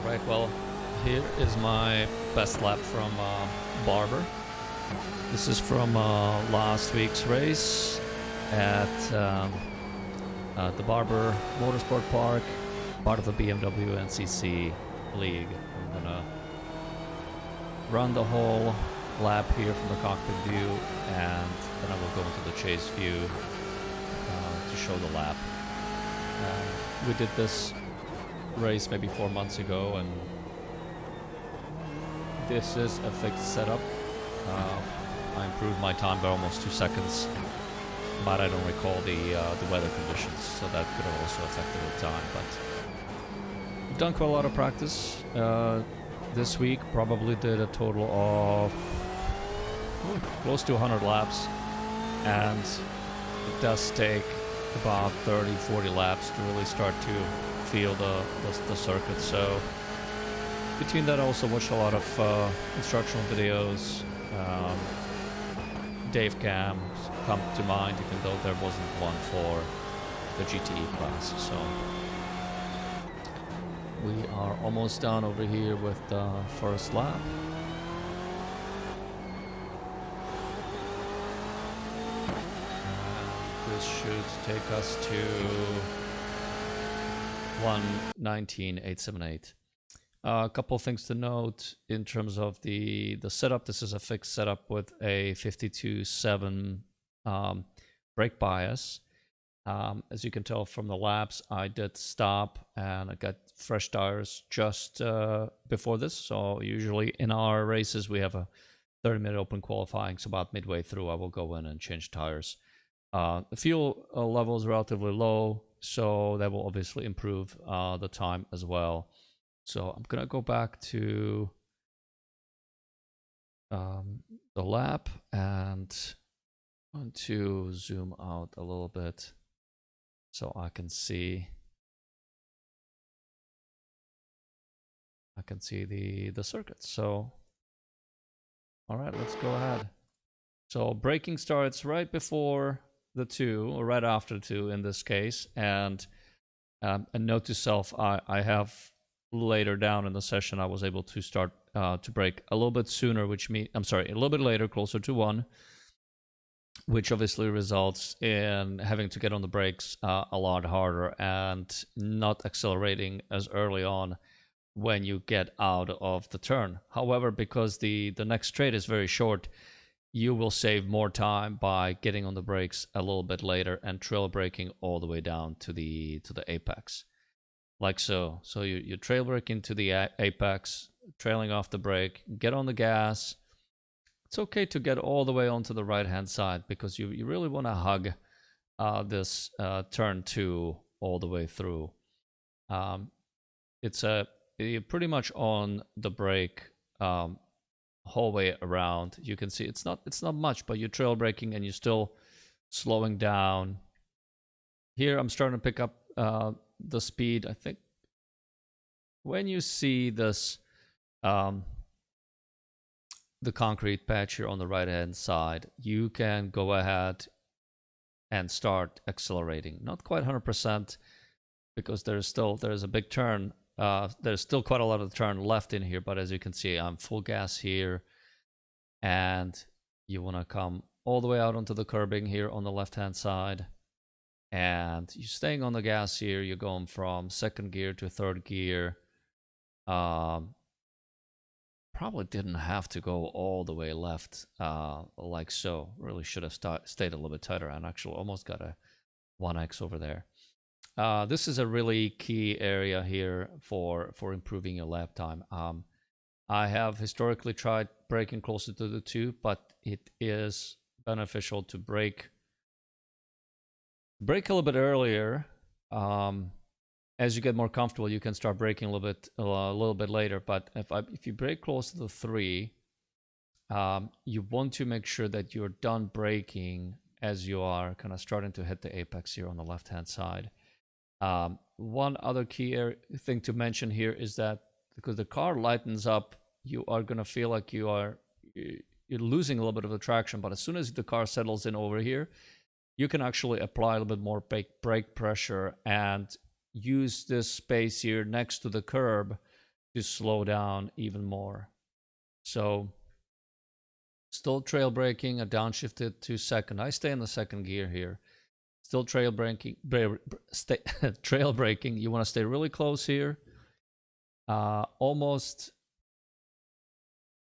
Right, well, here is my best lap from Barber. This is from last week's race at the Barber Motorsport Park, part of the BMW NCC League. I'm gonna run the whole lap here from the cockpit view, and then I will go into the chase view to show the lap. We did this race maybe 4 months ago, and this is a fixed setup. I improved my time by almost 2 seconds, but I don't recall the weather conditions, so that could have also affected the time. But we've done quite a lot of practice this week. Probably did a total of close to 100 laps, and it does take about 30-40 laps to really start to feel the circuit. So between that, I also watched a lot of instructional videos. Dave Cams come to mind, even though there wasn't one for the GTE class. So we are almost done over here with the first lap. This should take us to 1:19.878. A couple things to note in terms of the setup. This is a fixed setup with a 52.7 brake bias. As you can tell from the laps, I did stop and I got fresh tires just before this. So usually in our races we have a 30-minute open qualifying, so about midway through I will go in and change tires. The fuel level is relatively low, so that will obviously improve the time as well. So I'm gonna go back to the lap and want to zoom out a little bit so I can see the circuit. So all right, let's go ahead. So braking starts right before the 2, or right after the 2 in this case, and a note to self, I have later down in the session I was able to start to brake a little bit sooner, which means a little bit later, closer to 1, which obviously results in having to get on the brakes a lot harder and not accelerating as early on when you get out of the turn. However, because the next straight is very short, you will save more time by getting on the brakes a little bit later and trail braking all the way down to the apex, like so. So you trail brake into the apex, trailing off the brake, get on the gas. It's okay to get all the way onto the right hand side, because you really want to hug this turn 2 all the way through. You're pretty much on the brake whole way around. You can see it's not much, but you're trail braking and you're still slowing down. Here I'm starting to pick up the speed. I think when you see this the concrete patch here on the right hand side, you can go ahead and start accelerating. Not quite 100%, because there's a big turn. There's still quite a lot of turn left in here, but as you can see, I'm full gas here, and you want to come all the way out onto the curbing here on the left hand side, and you're staying on the gas here. You're going from 2nd gear to 3rd gear. Probably didn't have to go all the way left like so. Really should have stayed a little bit tighter, and actually almost got a 1x over there. This is a really key area here for improving your lap time. I have historically tried braking closer to the 2, but it is beneficial to brake a little bit earlier. As you get more comfortable, you can start braking a little bit later. But if you brake close to the 3, you want to make sure that you're done braking as you are kind of starting to hit the apex here on the left hand side. One other key thing to mention here is that because the car lightens up, you are going to feel like you're losing a little bit of the traction. But as soon as the car settles in over here, you can actually apply a little bit more brake pressure and use this space here next to the curb to slow down even more. So still trail braking, I downshifted to second. I stay in the second gear here. Still trail braking, trail braking. You want to stay really close here. Almost,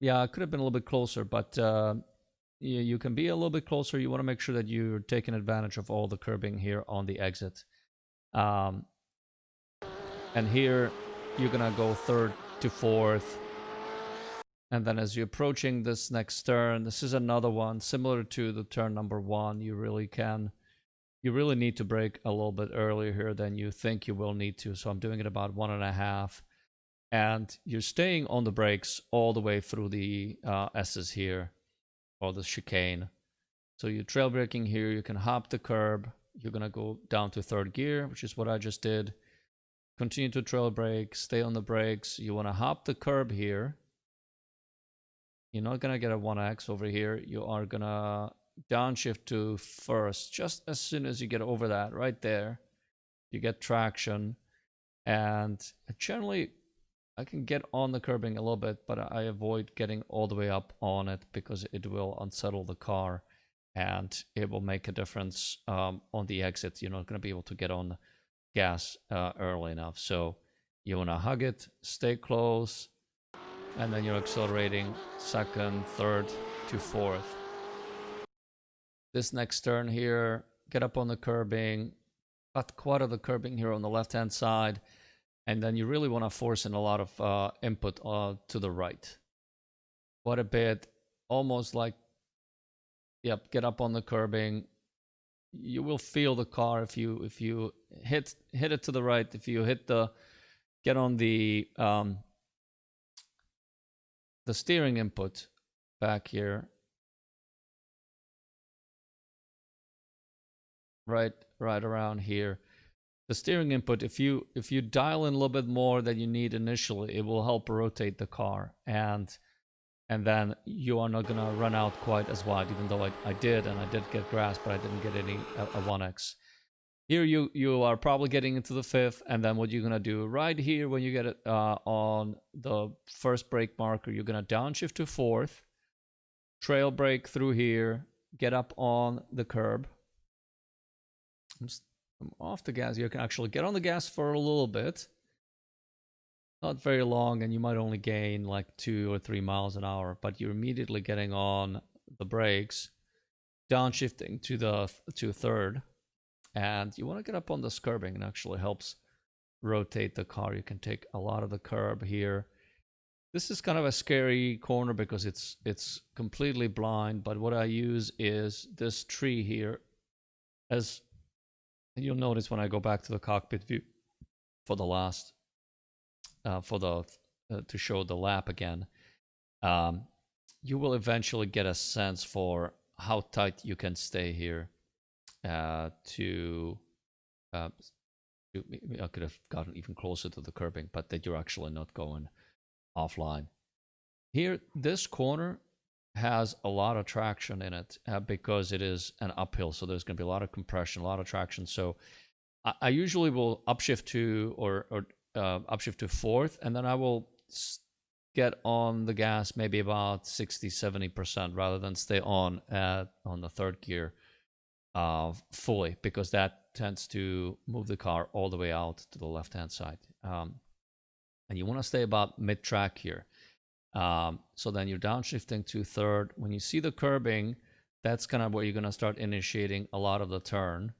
yeah, it could have been a little bit closer, but you can be a little bit closer. You want to make sure that you're taking advantage of all the curbing here on the exit. And here, you're gonna go third to fourth. And then as you're approaching this next turn, this is another one similar to the turn number one. You really need to brake a little bit earlier here than you think you will need to. So I'm doing it about 1.5. And you're staying on the brakes all the way through the S's here, or the chicane. So you're trail braking here, you can hop the curb. You're gonna go down to third gear, which is what I just did. Continue to trail brake, stay on the brakes. You wanna hop the curb here. You're not gonna get a 1X over here. You are gonna downshift to first. Just as soon as you get over that, right there, you get traction. And generally, I can get on the curbing a little bit, but I avoid getting all the way up on it because it will unsettle the car and it will make a difference on the exit. You're not going to be able to get on the gas early enough. So you want to hug it, stay close, and then you're accelerating second, third to fourth. This next turn here, get up on the curbing, cut quite of the curbing here on the left-hand side. And then you really want to force in a lot of input to the right. Quite a bit, almost like, yep, get up on the curbing. You will feel the car if you hit it to the right. If you get on the steering input back here, right around here. The steering input, if you dial in a little bit more than you need initially, it will help rotate the car, and then you are not gonna run out quite as wide. Even though I did get grass, but I didn't get any a 1X. Here you are probably getting into the fifth, and then what you're gonna do right here when you get it on the first brake marker, you're gonna downshift to fourth, trail brake through here, get up on the curb. I'm off the gas. You can actually get on the gas for a little bit. Not very long, and you might only gain like 2 or 3 miles an hour, but you're immediately getting on the brakes, downshifting to third, and you want to get up on this curbing. It actually helps rotate the car. You can take a lot of the curb here. This is kind of a scary corner because it's completely blind, but what I use is this tree here. As you'll notice when I go back to the cockpit view for the last, to show the lap again, you will eventually get a sense for how tight you can stay here. I could have gotten even closer to the curbing, but that you're actually not going offline. Here, this corner has a lot of traction in it because it is an uphill, so there's going to be a lot of compression, a lot of traction. So I usually will upshift to upshift to fourth, and then I will get on the gas maybe about 60-70% rather than stay on the third gear fully, because that tends to move the car all the way out to the left-hand side. And you want to stay about mid-track here. So then you're downshifting to third. When you see the curbing, that's kind of where you're going to start initiating a lot of the turn.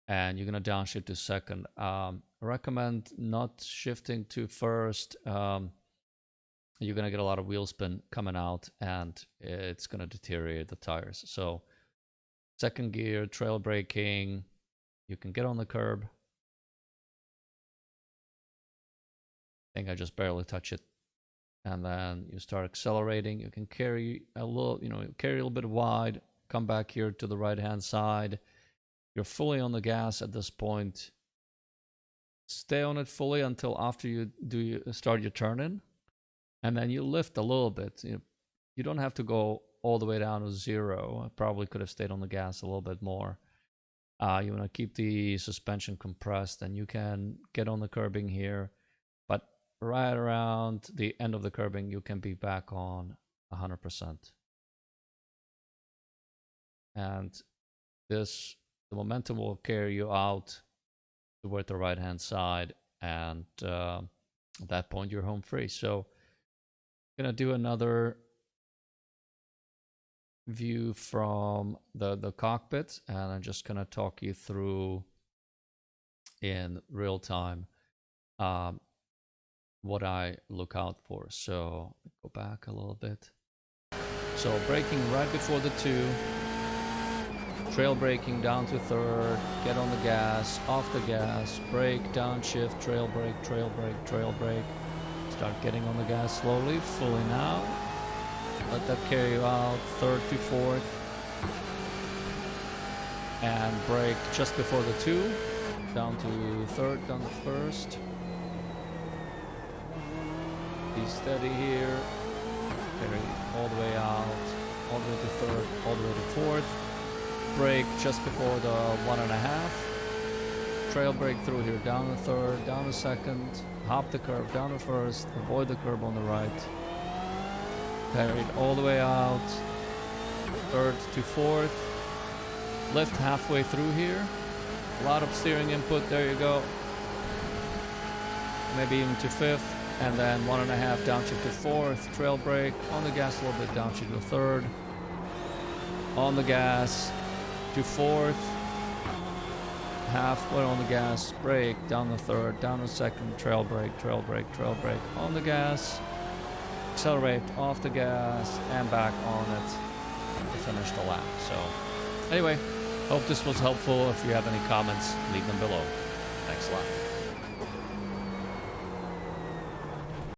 And you're going to downshift to second. I recommend not shifting to first. You're going to get a lot of wheel spin coming out, and it's going to deteriorate the tires. So second gear, trail braking, you can get on the curb. I think I just barely touch it. And then you start accelerating. You can carry a little, carry a little bit wide, come back here to the right-hand side. You're fully on the gas at this point. Stay on it fully until after you start your turn-in. And then you lift a little bit. You don't have to go all the way down to zero. I probably could have stayed on the gas a little bit more. You want to keep the suspension compressed, and you can get on the curbing here. But right around the end of the curbing, you can be back on 100%. And the momentum will carry you out toward the right hand side, and at that point you're home free. So I'm gonna do another view from the cockpit, and I'm just gonna talk you through in real time what I look out for. So go back a little bit. So braking right before the 2, trail braking down to 3rd, get on the gas, off the gas, brake, downshift, trail brake, trail brake, trail brake. Start getting on the gas slowly, fully now. Let that carry you out, 3rd to 4th. And brake just before the 2, down to 3rd, down to 1st. Be steady here, carry all the way out, all the way to 3rd, all the way to 4th. Brake just before the 1.5. Trail brake through here, down to 3rd, down to 2nd, hop the curb, down to 1st, avoid the curb on the right. Carried all the way out, 3rd to 4th. Lift halfway through here. A lot of steering input, there you go. Maybe even to 5th. And then 1.5 downshift to 4th. Trail brake, on the gas a little bit, downshift to 3rd. On the gas to 4th. Halfway on the gas, brake, down the 3rd, down the 2nd, trail brake, trail brake, trail brake, on the gas. Accelerate, off the gas, and back on it to finish the lap. So anyway, hope this was helpful. If you have any comments, leave them below. Thanks a lot.